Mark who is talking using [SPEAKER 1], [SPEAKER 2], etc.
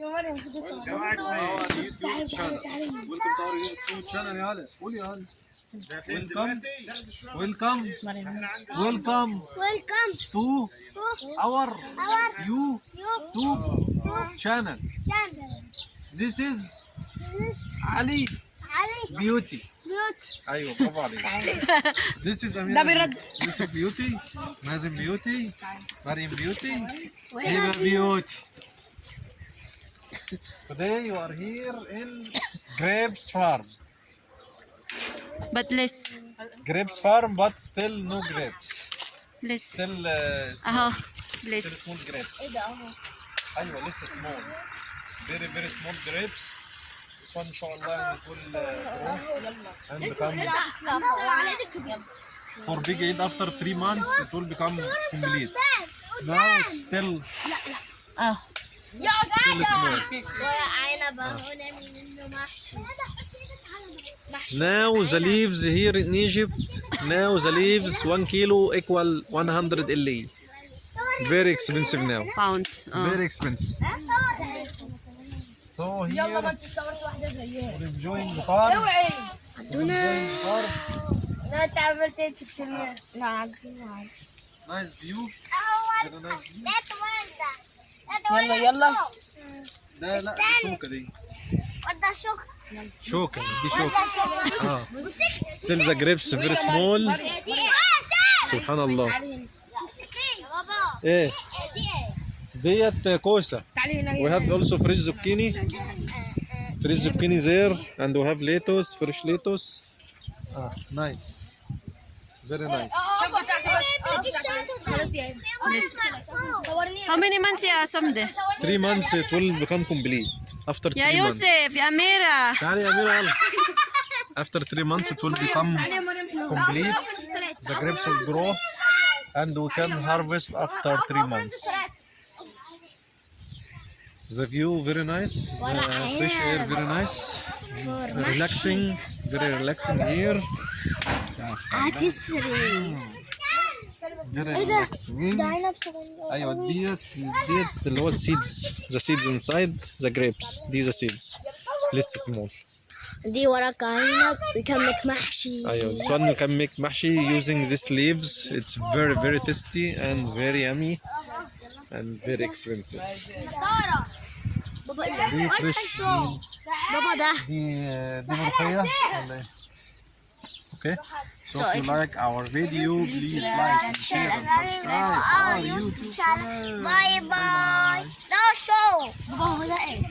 [SPEAKER 1] Welcome to our YouTube channel يا هلا. قول يا هلا. Welcome. Welcome. Welcome
[SPEAKER 2] Welcome
[SPEAKER 1] to
[SPEAKER 2] to
[SPEAKER 1] our
[SPEAKER 2] our
[SPEAKER 1] YouTube channel.
[SPEAKER 2] channel.
[SPEAKER 1] This is
[SPEAKER 2] This
[SPEAKER 1] Ali
[SPEAKER 2] Ali
[SPEAKER 1] Beauty.
[SPEAKER 2] Beauty.
[SPEAKER 1] ايوه برافو عليك. This is
[SPEAKER 3] ده
[SPEAKER 1] Amina.
[SPEAKER 3] بيرد.
[SPEAKER 1] Yusuf Beauty. Mazin Beauty. Mariam Beauty. Hiba Beauty. Today you are here in Grapes Farm.
[SPEAKER 4] But less.
[SPEAKER 1] Grapes Farm, but still no grapes.
[SPEAKER 4] Less.
[SPEAKER 1] Still
[SPEAKER 4] Uh-huh.
[SPEAKER 1] still
[SPEAKER 4] Less.
[SPEAKER 1] small grapes. ايوه لسه small. Very very small grapes. This one ان شاء الله يكون and become for big Eid after 3 months it will become complete. Now it's still
[SPEAKER 4] Oh.
[SPEAKER 1] still small. Now the leaves here in Egypt, now the leaves 1 kilo equal 100 LA. Very expensive now.
[SPEAKER 4] Pounds.
[SPEAKER 1] Very expensive. So here we're enjoying the farm. Enjoying the farm.
[SPEAKER 2] لا انت عملت ايه في الكلمة؟
[SPEAKER 1] Nice view. Very nice view.
[SPEAKER 3] يلا يلا.
[SPEAKER 1] لا لا دي شوكة دي.
[SPEAKER 2] وده شوك.
[SPEAKER 1] شوكة دي شوكة. اه. Still the grapes very small. سبحان الله.
[SPEAKER 2] بابا
[SPEAKER 1] ايه
[SPEAKER 2] دي ايه؟
[SPEAKER 1] ديت كوسة.
[SPEAKER 3] تعالي هنا.
[SPEAKER 1] We have also fresh zucchini. Fresh zucchini there and we have lettuce, fresh lettuce. Ah, nice. Very nice.
[SPEAKER 3] شوف بتاعتي بس. خلاص يا
[SPEAKER 4] Less.
[SPEAKER 2] صورني.
[SPEAKER 4] How many months يا صمدة؟
[SPEAKER 1] 3 months it will become complete. After 3
[SPEAKER 4] يا
[SPEAKER 1] months.
[SPEAKER 4] يوسف يا أميرة.
[SPEAKER 1] تعالي يا أميرة يلا. After 3 months it will become complete. The grapes will grow and we can harvest after 3 months. The view very nice. The fresh air very nice. Relaxing. Very relaxing here.
[SPEAKER 2] هتسري.
[SPEAKER 1] Very relaxing.
[SPEAKER 2] ده عنب صغير.
[SPEAKER 1] ايوه ديت اللي هو السيدز. The seeds inside the grapes. These are seeds. Less small.
[SPEAKER 2] دي ورقة عنب we can make محشي.
[SPEAKER 1] ايوه this one you can make mahshi using these leaves. It's very very tasty and very yummy and very expensive.
[SPEAKER 2] بابا
[SPEAKER 1] دي فريش.
[SPEAKER 2] بابا ده.
[SPEAKER 1] دي ملوخية ولا ايه؟ Okay. So if you like our video, please like and share and subscribe our YouTube channel.
[SPEAKER 2] باي باي. ده شو. بابا هو ده ايه؟